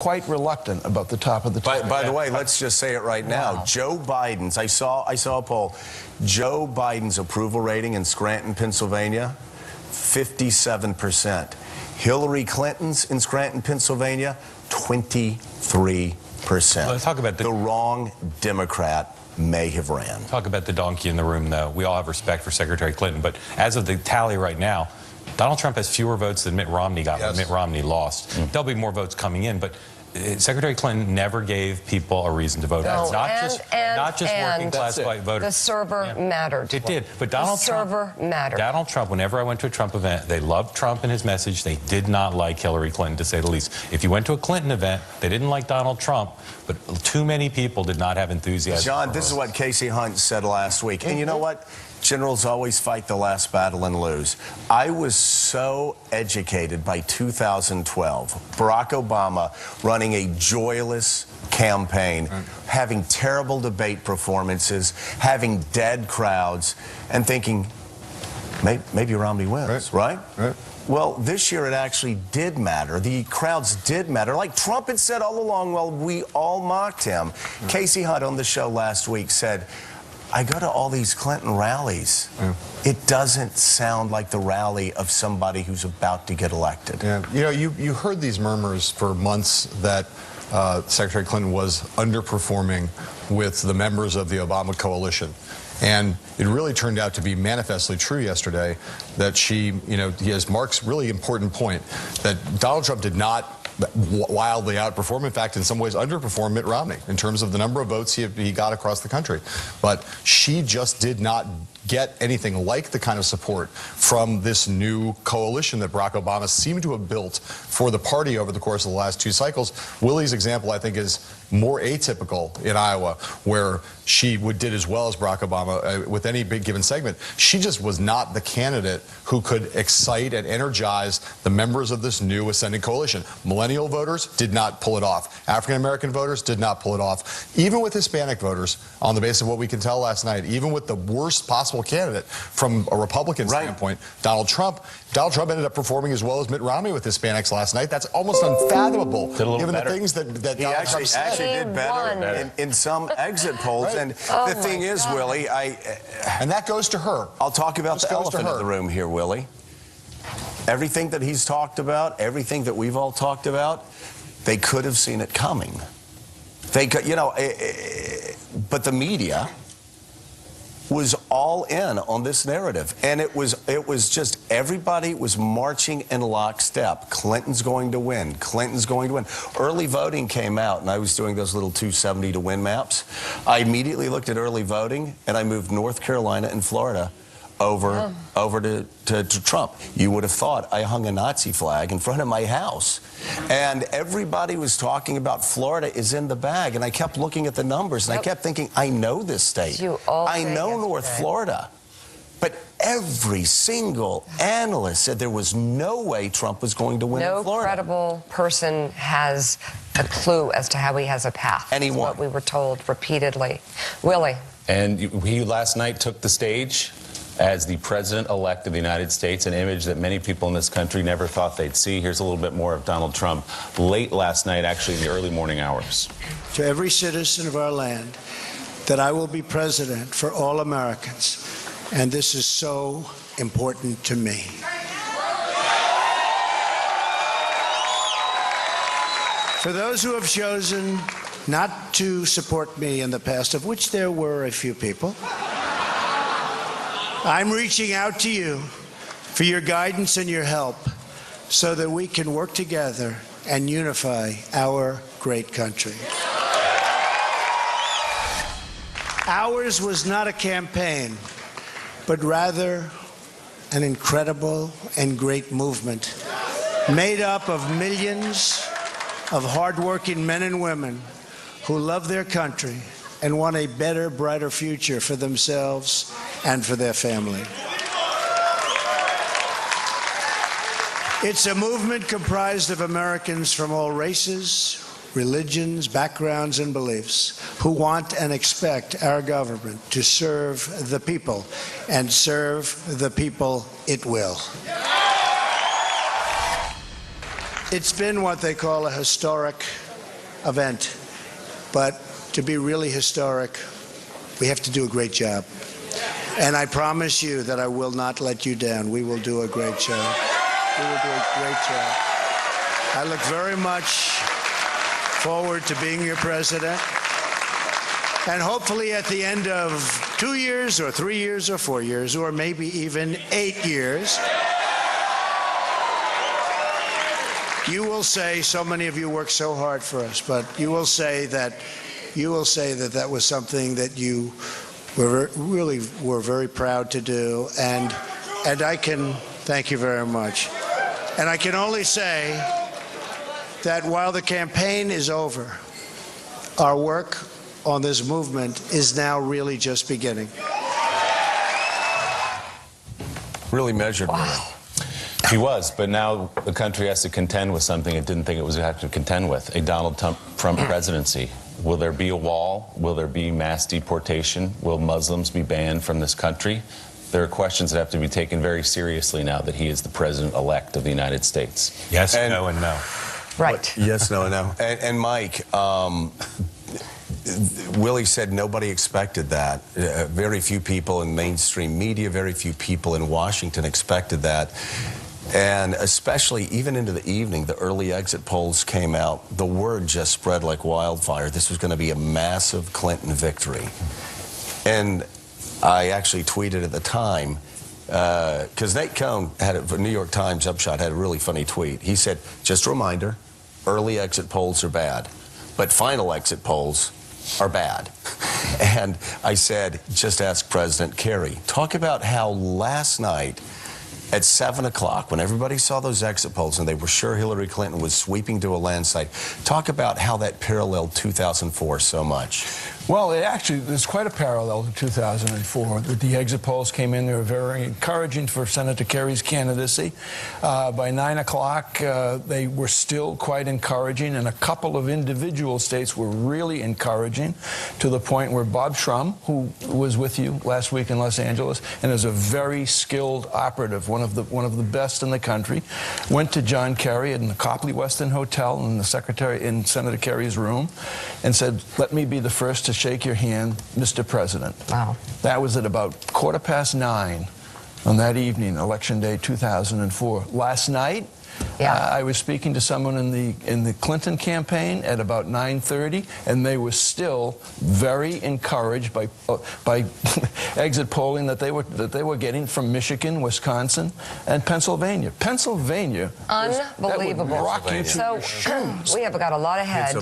quite reluctant about the top of the ticket. By the way, let's just say it right now. Joe Biden's, I saw a poll. Joe Biden's approval rating in Scranton, Pennsylvania, 57%. Hillary Clinton's in Scranton, Pennsylvania, 23%. Let's talk about the wrong Democrat may have ran. Talk about the donkey in the room, though. We all have respect for Secretary Clinton, but as of the tally right now, Donald Trump has fewer votes than Mitt Romney got when Mitt Romney lost. There'll be more votes coming in, but Secretary Clinton never gave people a reason to vote. No, not just working class white voters. The server mattered. It did, but Donald Trump mattered. Donald Trump, whenever I went to a Trump event, they loved Trump and his message. They did not like Hillary Clinton, to say the least. If you went to a Clinton event, they didn't like Donald Trump, but too many people did not have enthusiasm. John, this is what Casey Hunt said last week. And you know what? Generals always fight the last battle and lose. I was so educated by 2012. Barack Obama running a joyless campaign, having terrible debate performances, having dead crowds, and thinking, maybe Romney wins, right? Well, this year it actually did matter. The crowds did matter. Like Trump had said all along, well, we all mocked him. Casey Hunt on the show last week said, I go to all these Clinton rallies. It doesn't sound like the rally of somebody who's about to get elected. You know, you heard these murmurs for months that Secretary Clinton was underperforming with the members of the Obama coalition. And it really turned out to be manifestly true yesterday that she, he has Mark's really important point that Donald Trump did not wildly outperform, in fact, in some ways underperform Mitt Romney in terms of the number of votes he got across the country. But she just did not get anything like the kind of support from this new coalition that Barack Obama seemed to have built for the party over the course of the last two cycles. Willie's example, I think, is more atypical in Iowa, where she did as well as Barack Obama with any big given segment. She just was not the candidate who could excite and energize the members of this new ascending coalition. Millennial voters did not pull it off. African-American voters did not pull it off. Even with Hispanic voters, on the basis of what we can tell last night, even with the worst possible candidate from a Republican standpoint, Donald Trump ended up performing as well as Mitt Romney with Hispanics last night. That's almost unfathomable, given the things that Donald Trump said. He did better in some exit polls. And the thing is, Willie, and that goes to her. I'll talk about the elephant in the room here, Willie. Everything that he's talked about, everything that we've all talked about, they could have seen it coming. They could, but the media was all in on this narrative, and it was just everybody was marching in lockstep. Clinton's going to win. Clinton's going to win. Early voting came out, and I was doing those little 270 to win maps. I immediately looked at early voting, and I moved North Carolina and Florida over to Trump. You would have thought I hung a Nazi flag in front of my house. And everybody was talking about Florida is in the bag. And I kept looking at the numbers, and I kept thinking, I know this state. I know North Florida. But every single analyst said there was no way Trump was going to win in Florida. No credible person has a clue as to how he has a path. Anyone. That's what we were told repeatedly. Willie. And he last night took the stage as the president-elect of the United States, an image that many people in this country never thought they'd see. Here's a little bit more of Donald Trump late last night, actually in the early morning hours. To every citizen of our land, that I will be president for all Americans, and this is so important to me. For those who have chosen not to support me in the past, of which there were a few people, I'm reaching out to you for your guidance and your help so that we can work together and unify our great country. Ours was not a campaign, but rather an incredible and great movement made up of millions of hardworking men and women who love their country and want a better, brighter future for themselves and for their family. It's a movement comprised of Americans from all races, religions, backgrounds, and beliefs who want and expect our government to serve the people, and serve the people it will. It's been what they call a historic event. But to be really historic, we have to do a great job. And I promise you that I will not let you down. We will do a great job. We will do a great job. I look very much forward to being your president. And hopefully at the end of 2 years or 3 years or 4 years or maybe even 8 years, you will say, so many of you work so hard for us, but you will say that that was something that you were very proud to do, and I can thank you very much. And I can only say that while the campaign is over, our work on this movement is now really just beginning. Really measured. Wow. He was, but now the country has to contend with something it didn't think it was going to have to contend with, a Donald Trump presidency. Will there be a wall? Will there be mass deportation? Will Muslims be banned from this country? There are questions that have to be taken very seriously now that he is the president-elect of the United States. Yes, no, and no. Right. Yes, no, and no. And Mike, Willie said nobody expected that. Very few people in mainstream media, very few people in Washington expected that. And especially even into the evening, the early exit polls came out. The word just spread like wildfire. This was going to be a massive Clinton victory. And I actually tweeted at the time, because Nate Cohn had a New York Times upshot, had a really funny tweet. He said, just a reminder, early exit polls are bad, but final exit polls are bad. And I said, just ask President Kerry. Talk about how last night at 7 o'clock, when everybody saw those exit polls and they were sure Hillary Clinton was sweeping to a landslide, talk about how that paralleled 2004 so much. Well, there's quite a parallel to 2004. The exit polls came in. They were very encouraging for Senator Kerry's candidacy. By 9 o'clock, they were still quite encouraging, and a couple of individual states were really encouraging, to the point where Bob Shrum, who was with you last week in Los Angeles and is a very skilled operative, one of the best in the country, went to John Kerry in the Copley Westin Hotel in Senator Kerry's room and said, "Let me be the first to shake your hand, Mr. President." Wow. That was at about 9:15 on that evening, Election Day 2004. Last night, I was speaking to someone in the Clinton campaign at about 9:30, and they were still very encouraged by exit polling that they were getting from Michigan, Wisconsin, and Pennsylvania. Pennsylvania, unbelievable. That would rock you to your shoes. We have got a lot ahead.